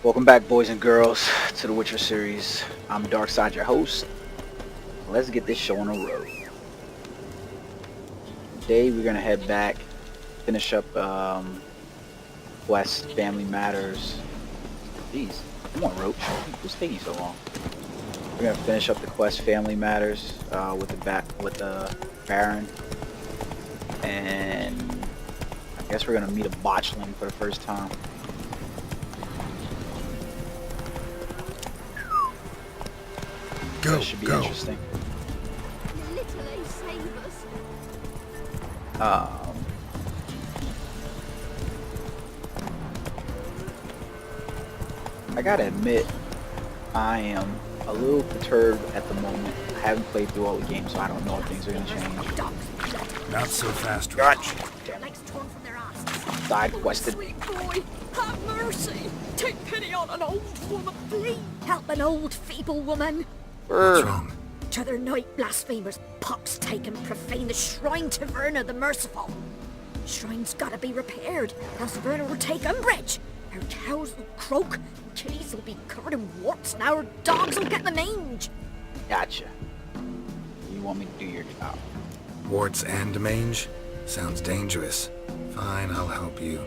Welcome back, boys and girls, to the Witcher series. I'm Darkside, your host. Let's get this show on the road. Today we're gonna head back, finish up Quest, Family Matters. Jeez, come on, Roach. Who's taking so long? We're gonna finish up the Quest, Family Matters with the Baron, and I guess we're gonna meet a Botchling for the first time. That should be interesting. I gotta admit, I am a little perturbed at the moment. I haven't played through all the games, so I don't know if things are gonna change. Not so fast, Gotcha. Side quested. Sweet boy, have mercy. Take pity on an old woman, please. Help an old feeble woman. What's wrong? T'other night blasphemers pox take and profane the shrine to Verna the Merciful. Shrine's gotta be repaired, else Verna will take umbrage. Our cows will croak, kitties will be covered in warts, and our dogs will get the mange. Gotcha. You want me to do your job? Warts and mange? Sounds dangerous. Fine, I'll help you.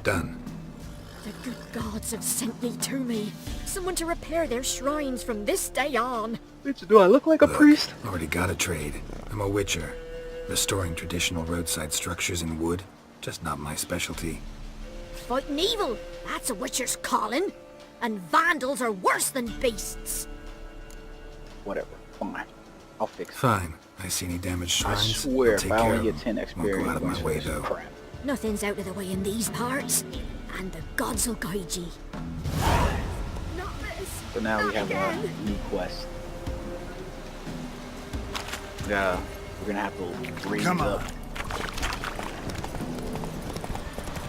Done. The good gods have sent thee to me. Someone to repair their shrines from this day on. Bitch, do I look like a priest? Already got a trade. I'm a witcher. Restoring traditional roadside structures in wood. Just not my specialty. Fighting evil, that's a witcher's calling. And vandals are worse than beasts. Whatever, fine. I'll fix it. Fine. I see any damaged I shrines. swear, I'll if take I care only of get 10 them. Won't experience, go out of my way, though. crap. Nothing's out of the way in these parts. And the gods will guide ye. Not this. So now we have a new quest. We're gonna have to raise up.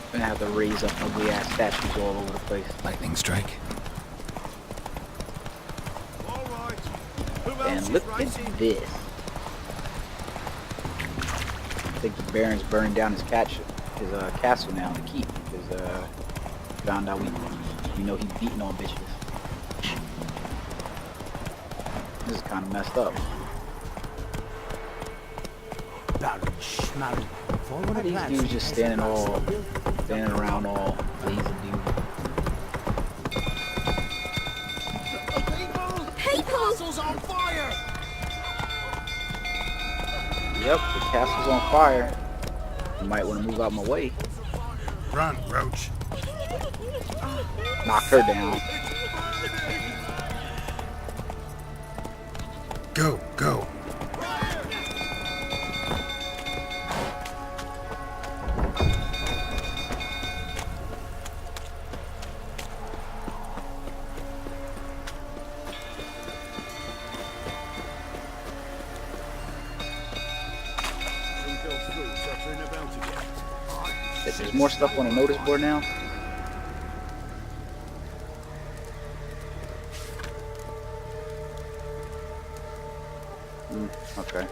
We're gonna have to raise up ugly ass statues all over the place. Lightning strike. And look at this. I think the Baron's burning down his castle now to keep, because found out we know he's beating on bitches. This is kind of messed up. Why are these dudes just standing around all lazy dudes? People! Castle's on fire! Yep, the castle's on fire. You might want to move out my way. Run, Roach. Knock her down. Go, go. There's more stuff on the notice board now. Okay.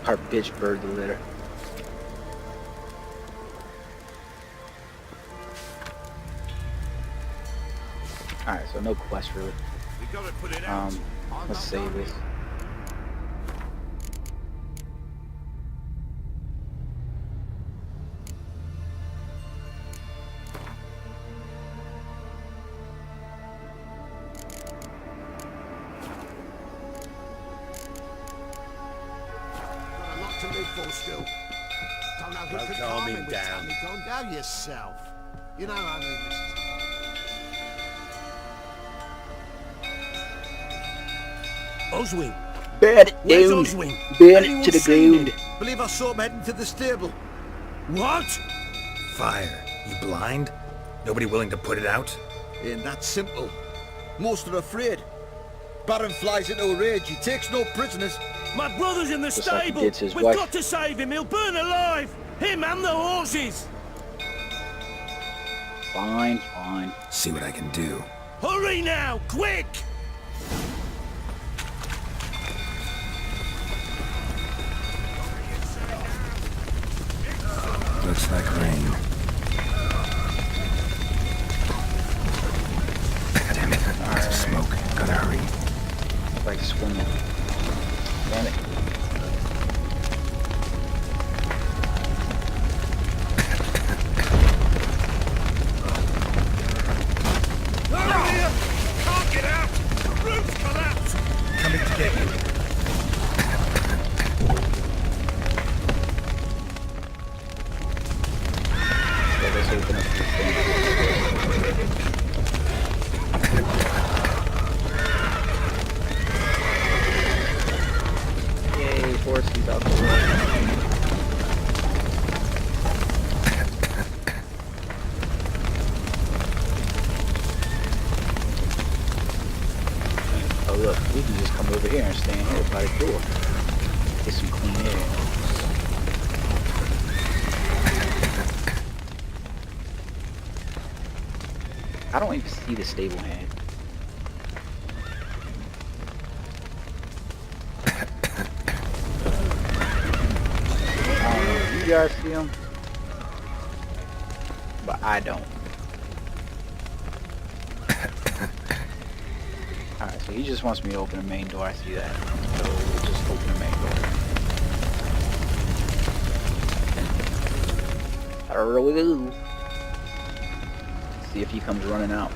Our bitch bird the litter. Alright, so no quest really. Let's save this. To live for still. Don't know who Well, can calm calm him him with down. Tommy. Calm down yourself. You know how he misses. Oswing. Burn it Where's down. Oswing? Burn it Anyone to the seen ground. him? Believe I saw him heading to the stable. What? Fire. You blind? Nobody willing to put it out? Ain't that simple. Most are afraid. Baron flies into a rage, he takes no prisoners. My brother's in the Looks like he stable. did to his We've wife. got to save him. He'll burn alive. Him and the horses. Fine, fine. See what I can do. Hurry now, quick! Looks like rain. Damn it, lots of smoke. Gotta hurry. Like swimming. Damn it. Hurry here! Can't get out! The roof's collapsed! Coming to get you. Yeah, let's open up this thing. Yay, horsey's out the way. Oh look, we can just come over here and stand here by the door. Get some clean air. I don't even see the stable hand. I don't know if you guys see him, but I don't. Alright, so he just wants me to open the main door. I see that. So we'll just open the main door. Early. See if he comes running out.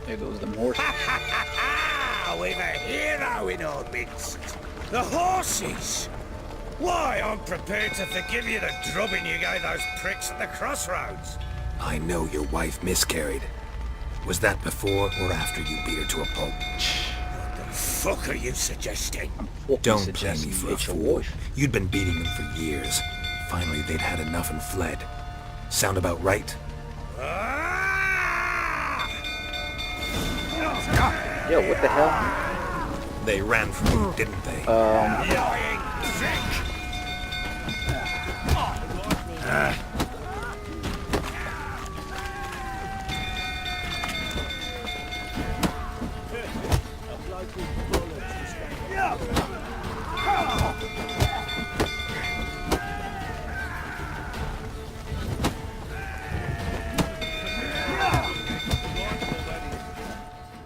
There goes the horse. We've a hero in our midst. The horses! Why, I'm prepared to forgive you the drubbing you gave those pricks at the crossroads. I know your wife miscarried. Was that before or after you beat her to a pulp? What the fuck are you suggesting? I'm fucking Don't play suggesting me you for a hit your fool. wife. You'd been beating them for years. Finally, they'd had enough and fled. Sound about right? Ah! Yo, what the hell? They ran from you, didn't they? Lying prick!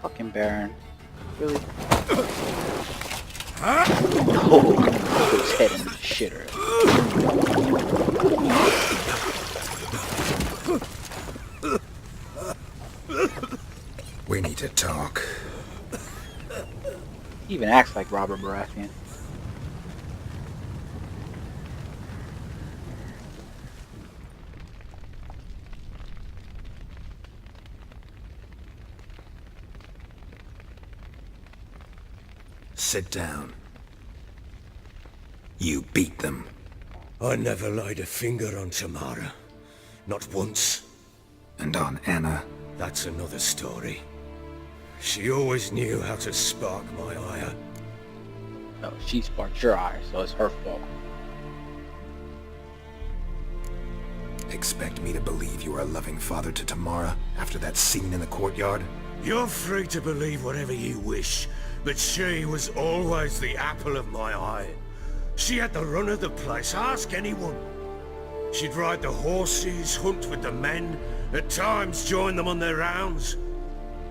Fucking Baron. Really? Oh, put his head in the shitter. We need to talk. He even acts like Robert Baratheon. Sit down. You beat them. I never laid a finger on Tamara. Not once. And on Anna. That's another story. She always knew how to spark my ire. No, she sparked your eye, so it's her fault. Expect me to believe you are a loving father to Tamara after that scene in the courtyard? You're free to believe whatever you wish, but she was always the apple of my eye. She had the run of the place, ask anyone. She'd ride the horses, hunt with the men, at times join them on their rounds.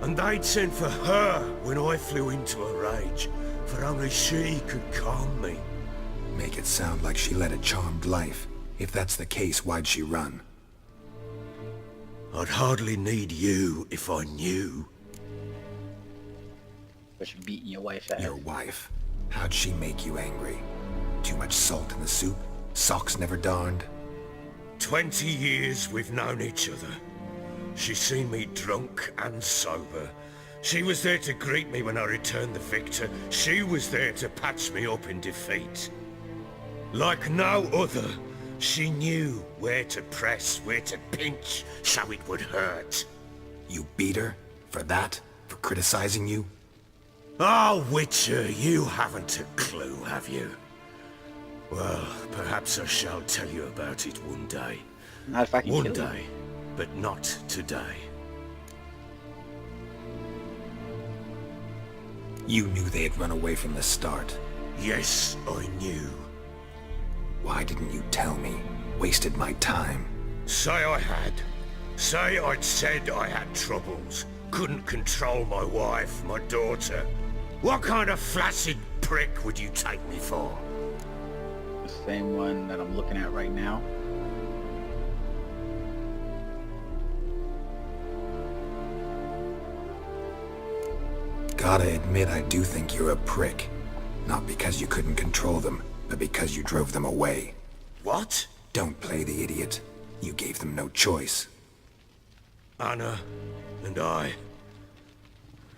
And they'd send for her when I flew into a rage, for only she could calm me. Make it sound like she led a charmed life. If that's the case, why'd she run? I'd hardly need you if I knew. But you're beating your wife's ass. Your wife. How'd she make you angry? Too much salt in the soup? Socks never darned? 20 years we've known each other. She's seen me drunk and sober. She was there to greet me when I returned the victor. She was there to patch me up in defeat. Like no other, She knew where to press, where to pinch, so it would hurt. You beat her? For that? For criticizing you? Oh, Witcher, you haven't a clue, have you? Well, perhaps I shall tell you about it one day. Not if I can One kill you. day, but not today. You knew they had run away from the start. Yes, I knew. Why didn't you tell me? Wasted my time. Say I had. Say I'd said I had troubles. Couldn't control my wife, my daughter. What kind of flaccid prick would you take me for? The same one that I'm looking at right now. Gotta admit, I do think you're a prick. Not because you couldn't control them, but because you drove them away. What? Don't play the idiot. You gave them no choice. Anna and I.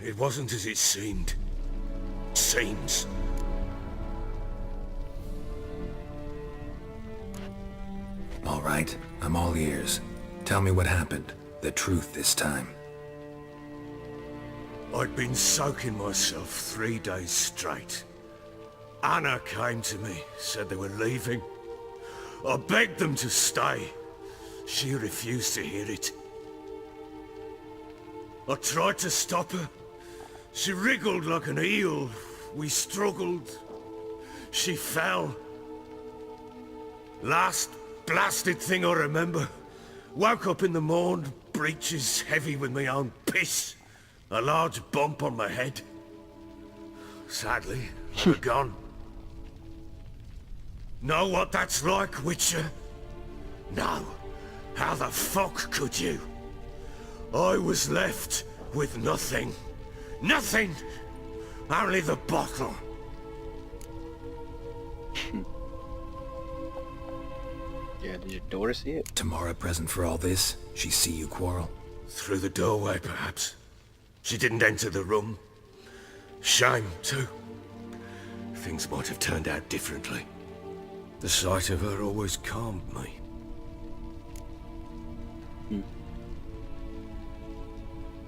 It wasn't as it seemed. Seems. All right, I'm all ears. Tell me what happened. The truth this time. I'd been soaking myself 3 days straight. Anna came to me, said they were leaving. I begged them to stay. She refused to hear it. I tried to stop her. She wriggled like an eel. We struggled. She fell. Last blasted thing I remember. Woke up in the morn, breeches heavy with my own piss. A large bump on my head. Sadly, they were gone. Know what that's like, Witcher? No. How the fuck could you? I was left with nothing. Nothing! Only the bottle. Yeah, did your daughter see it? Tamara present for all this? She see you quarrel? Through the doorway, perhaps. She didn't enter the room. Shame, too. Things might have turned out differently. The sight of her always calmed me.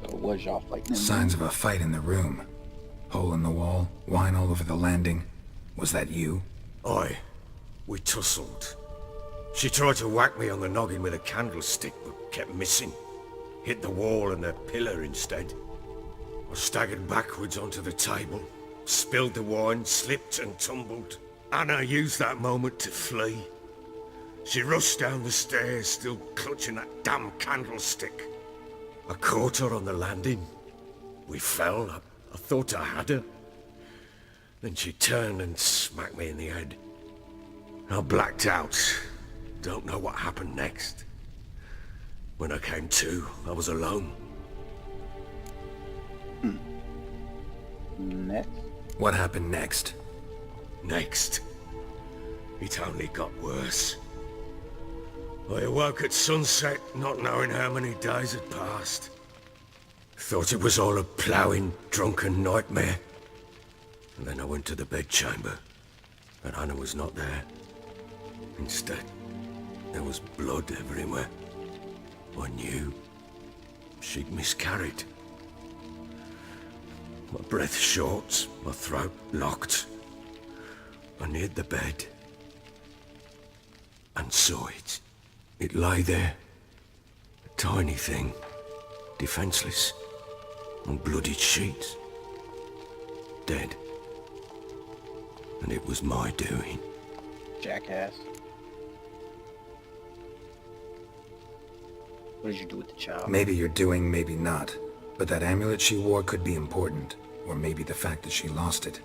So it was y'all fighting. Signs of a fight in the room. Hole in the wall, wine all over the landing. Was that you? We tussled. She tried to whack me on the noggin with a candlestick, but kept missing. Hit the wall and the pillar instead. I staggered backwards onto the table, spilled the wine, slipped and tumbled. Anna used that moment to flee. She rushed down the stairs, still clutching that damn candlestick. I caught her on the landing. We fell. I thought I had her. Then she turned and smacked me in the head. I blacked out. Don't know what happened next. When I came to, I was alone. Next. What happened next? Next, it only got worse. I awoke at sunset, not knowing how many days had passed. Thought it was all a ploughing, drunken nightmare. And then I went to the bedchamber, and Anna was not there. Instead, there was blood everywhere. I knew she'd miscarried. My breath short, my throat locked. I neared the bed and saw it. It lay there, a tiny thing, defenseless, on bloodied sheets, dead. And it was my doing. Jackass. What did you do with the child? Maybe you're doing, maybe not. But that amulet she wore could be important. Or maybe the fact that she lost it.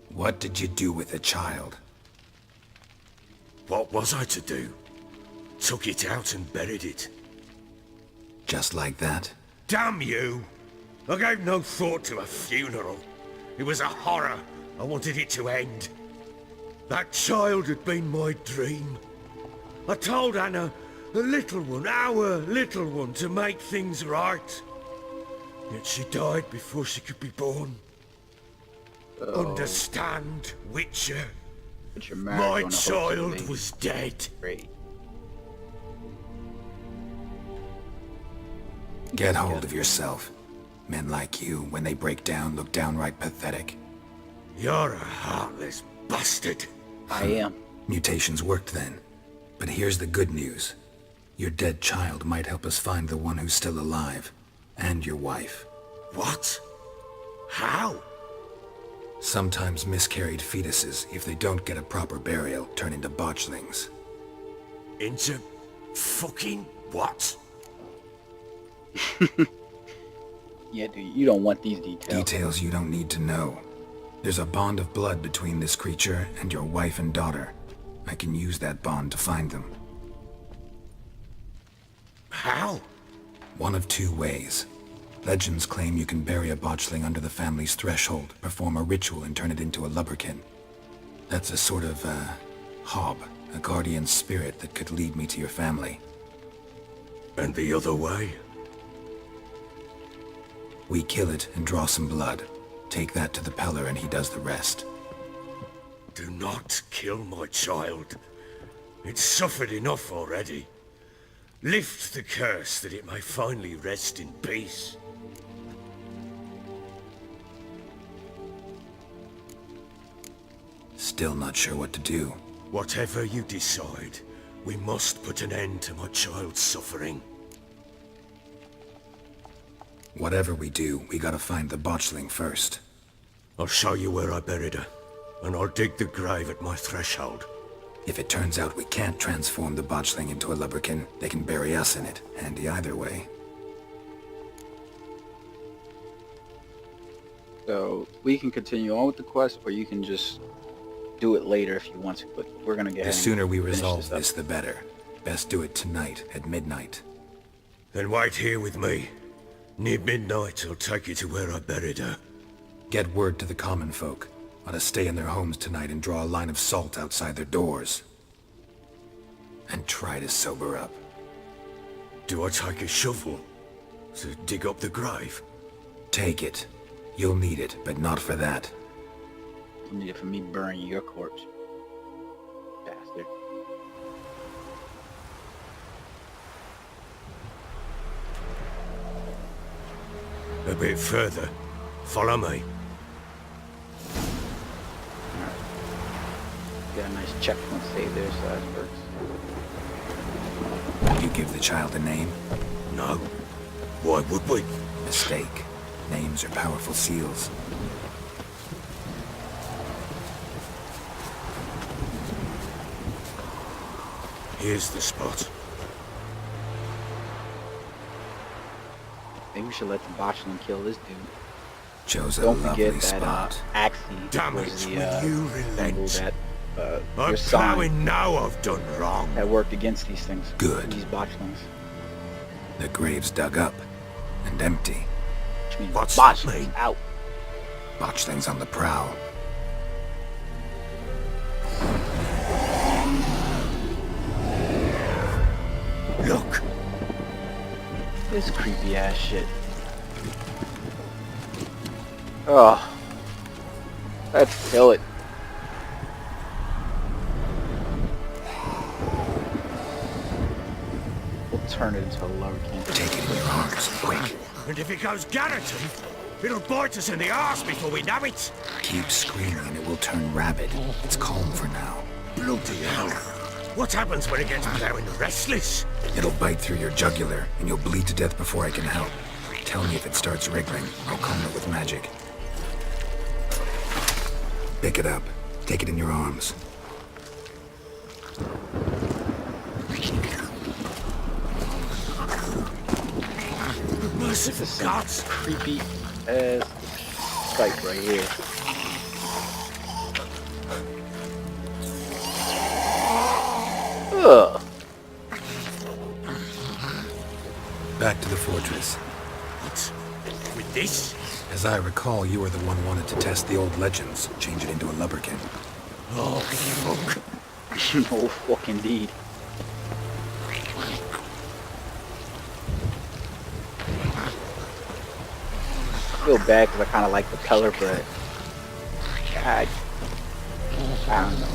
What did you do with the child? What was I to do? Took it out and buried it. Just like that? Damn you! I gave no thought to a funeral. It was a horror. I wanted it to end. That child had been my dream. I told Anna, the little one, our little one, to make things right. Yet she died before she could be born. Understand, Witcher? Put your marriage My on the hopes of child being was dead. great. Get hold of yourself. Men like you, when they break down, look downright pathetic. You're a heartless bastard. I am. Mutations worked then. But here's the good news. Your dead child might help us find the one who's still alive. And your wife. What? How? Sometimes miscarried fetuses, if they don't get a proper burial, turn into botchlings. Into fucking what? Yeah, dude, you don't want these details. Details you don't need to know. There's a bond of blood between this creature and your wife and daughter. I can use that bond to find them. How? One of two ways. Legends claim you can bury a botchling under the family's threshold, perform a ritual and turn it into a Lubberkin. That's a sort of, hob, a guardian spirit that could lead me to your family. And the other way? We kill it and draw some blood. Take that to the Peller and he does the rest. Do not kill my child. It's suffered enough already. Lift the curse that it may finally rest in peace. Still not sure what to do. Whatever you decide, we must put an end to my child's suffering. Whatever we do, we gotta find the botchling first. I'll show you where I buried her, and I'll dig the grave at my threshold. If it turns out we can't transform the botchling into a Lubberkin, they can bury us in it. Handy either way. So we can continue on with the quest, or you can just do it later if you want to. But we're gonna get. The sooner we resolve up. this, the better. Best do it tonight at midnight. Then wait here with me. Near midnight, I'll take you to where I buried her. Get word to the common folk. Ought to stay in their homes tonight and draw a line of salt outside their doors. And try to sober up. Do I take a shovel to dig up the grave? Take it. You'll need it, but not for that. You need it for me burning your corpse, bastard. A bit further. Follow me. Got a nice checkpoint save there, so that works. You give the child a name? No. Why would we? Mistake. Names are powerful seals. Here's the spot. Maybe we should let the botchling kill this dude. Chose a Don't lovely forget that spot. Axie Damn was it, the will you symbol relent? that I'm your sign plowing now I've done wrong. that worked against these things. Good. These botchlings. The grave's dug up and empty. Which means What's that botchlings mean? out. Botchlings on the prowl. Look, This creepy ass shit. Oh. Let's kill it. We'll turn it into a Lubberkin. Take it in your arms, quick. and if it goes garroting, it'll bite us in the arse before we know it. Keep screaming and it will turn rabid. It's calm for now. Bloody hell. What happens when it gets plowing restless? It'll bite through your jugular and you'll bleed to death before I can help. Tell me if it starts wriggling. I'll calm it with magic. Pick it up. Take it in your arms. Merciful This is gods. creepy as sight right here. Ugh. Back to the fortress. What? With this? As I recall, you were the one wanted to test the old legends, change it into a Lubberkin. Oh, fuck. Oh, fuck indeed. I feel bad because I kind of like the color, but I don't know.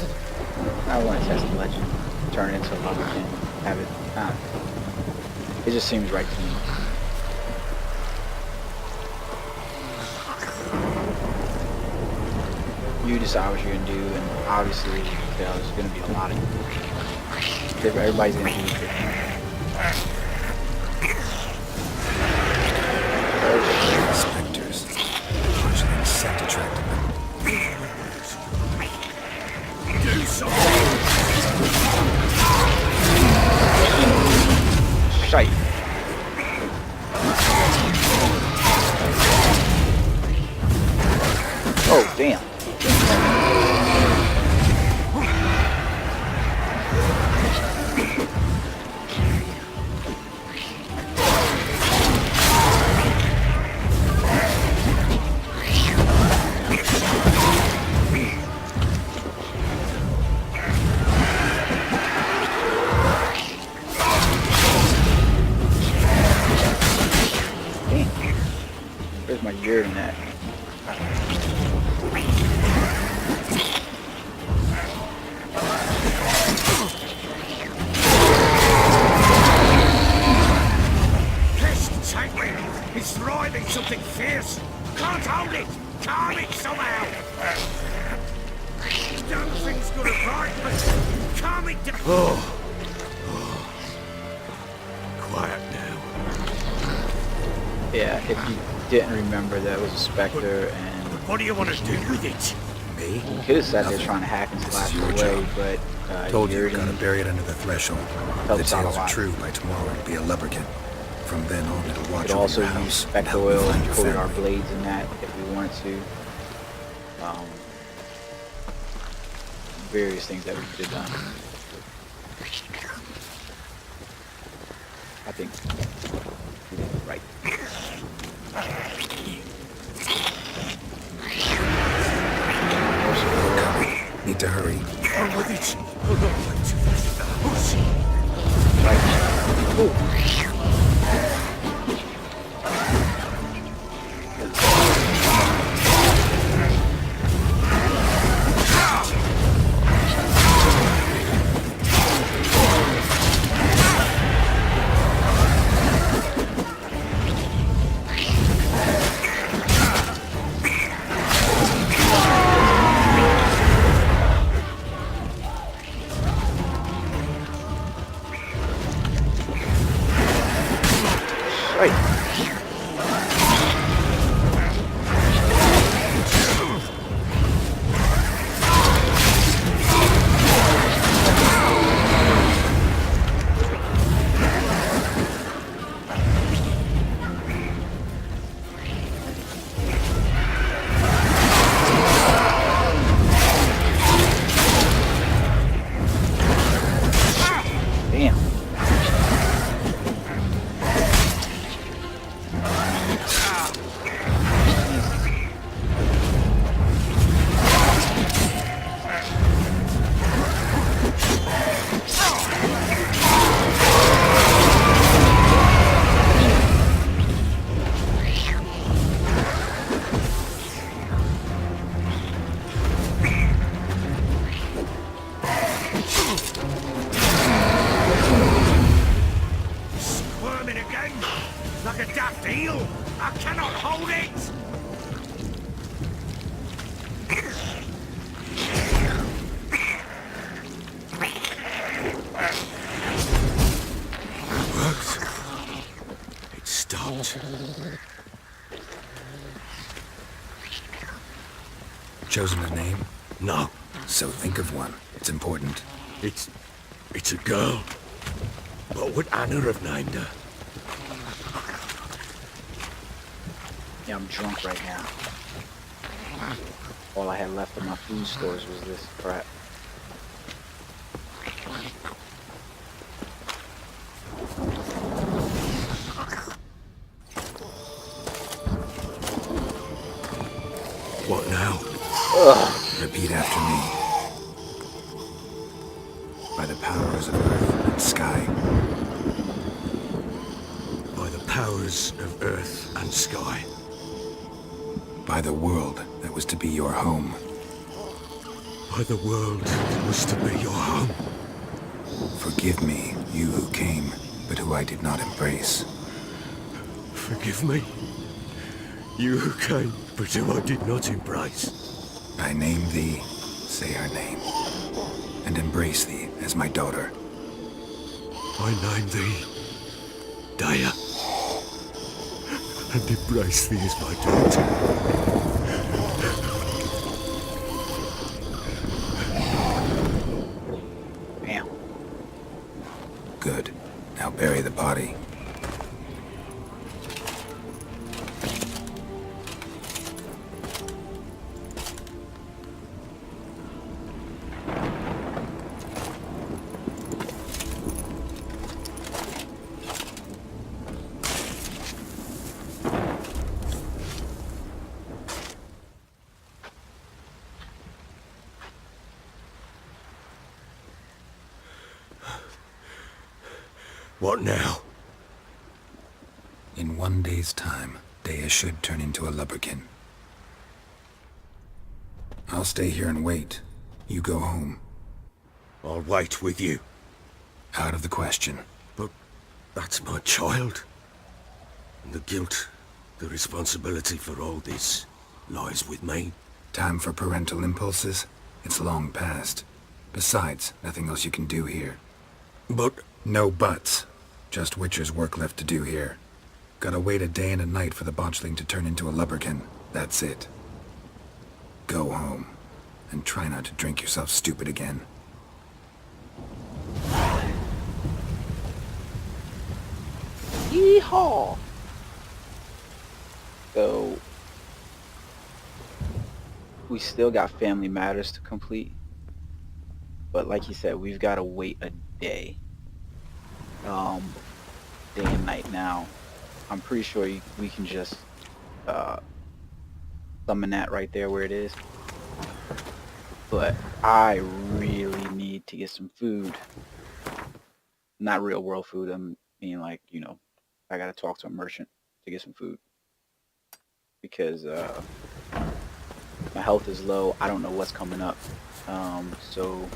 I want to test the legend, turn it into a Lubberkin, have it. It just seems right to me. You decide what you're gonna do, and obviously, there's gonna be a lot of. Everybody's gonna do it. Spectres. Watching insect attracted them. Do something! Shite. Oh, damn. Where's my gear in that? Pest tightly! It's thriving something fierce! Can't hold it! Calm it somehow! Damn thing's gonna bite, but calm it down! Quiet now. Yeah, if you didn't remember, that was a Spectre, and What do you want to do with it? Me? you could have sat there trying to hack and slash This is it your away, job. but Told you, Yuri gotta bury it under the threshold. If the helps out a tales are lot. true, by tomorrow it'll be a Lubberkin. From then on, it'll We watch could over also your use house and Spectre help you oil find and your coat our family. blades in that if we wanted to. Various things that we could have done. I think we did it right. Need to hurry. On with it! Hold on, wait till we get the house. Right. Ooh. Right. Damn. Squirming again! Like a daft eel! I cannot hold it! Worked. It stopped. Chosen a name? No, So think of one. It's important. it's a girl. What would Anna have named her? Yeah, I'm drunk right now. All I had left of my food stores was this crap. What now? Repeat after me. By the powers of earth and sky. By the powers of earth and sky. By the world that was to be your home. by the world that was to be your home. Forgive me, you who came, but who I did not embrace. Forgive me, you who came, but who I did not embrace. I name thee, say her name, and embrace thee as my daughter. I name thee Daya, and embrace thee as my daughter. Bam. Good. Now bury the body. What now? In 1 day's time, Dea should turn into a Lubberkin. I'll stay here and wait. You go home. I'll wait with you. Out of the question. But that's my child. And the guilt, the responsibility for all this lies with me. Time for parental impulses? It's long past. Besides, nothing else you can do here. But No buts. Just Witcher's work left to do here. Gotta wait a day and a night for the Botchling to turn into a Lubberkin. That's it. Go home. And try not to drink yourself stupid again. Yeehaw! So, we still got family matters to complete. But like you said, we've got to wait a day. Day and night now. I'm pretty sure we can just summon that right there where it is. But I really need to get some food. Not real world food. I mean, like, you know, I gotta talk to a merchant to get some food. Because my health is low. I don't know what's coming up. So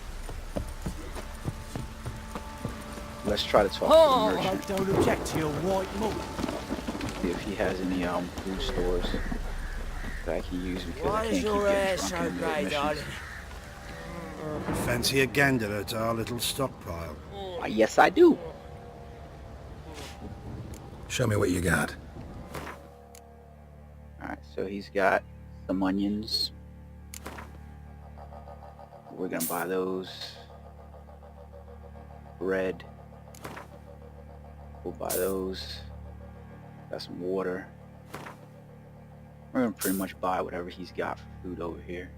let's try to talk to the merchant. Don't object to your white malt. See if he has any food stores that I can use because Why I is can't your keep hair getting so drunk in the grey, missions. darling? Fancy a gander at our little stockpile? Why, yes, I do. Show me what you got. Alright, so he's got some onions. We're gonna buy those. Bread. We'll buy those. Got some water. We're gonna pretty much buy whatever he's got for food over here.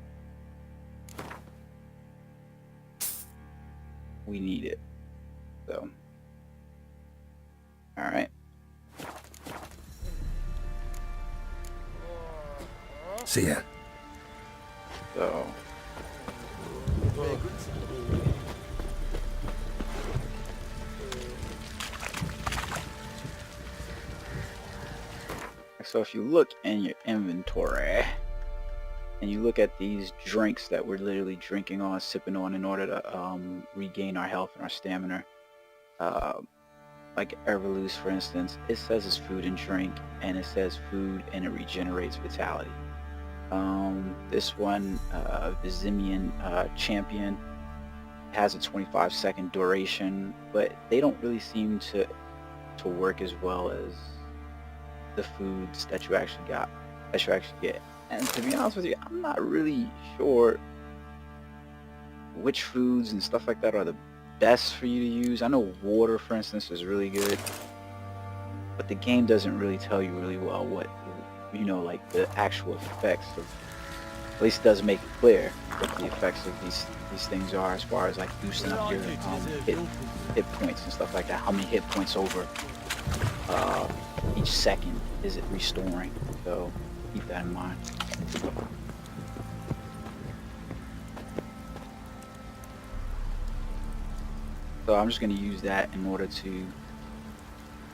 We need it. So. Alright. See ya. So. So if you look in your inventory and you look at these drinks that we're literally drinking on, sipping on in order to regain our health and our stamina, like Everloose for instance, it says it's food and drink, and it says food and it regenerates vitality. This one, Vizimian Champion, has a 25-second duration, but they don't really seem to work as well as the foods that you actually get. And to be honest with you, I'm not really sure which foods and stuff like that are the best for you to use. I know water, for instance, is really good, but the game doesn't really tell you really well what, you know, like the actual effects of, at least it doesn't make it clear what the effects of these things are, as far as like boosting up your hit points and stuff like that. How many hit points over each second is it restoring? So keep that in mind. So I'm just going to use that in order to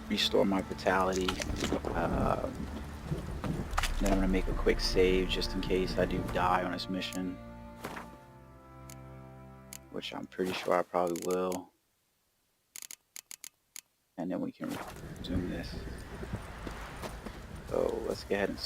restore my vitality. Then I'm going to make a quick save just in case I do die on this mission. which I'm pretty sure I probably will. And then we can resume this. So let's go ahead and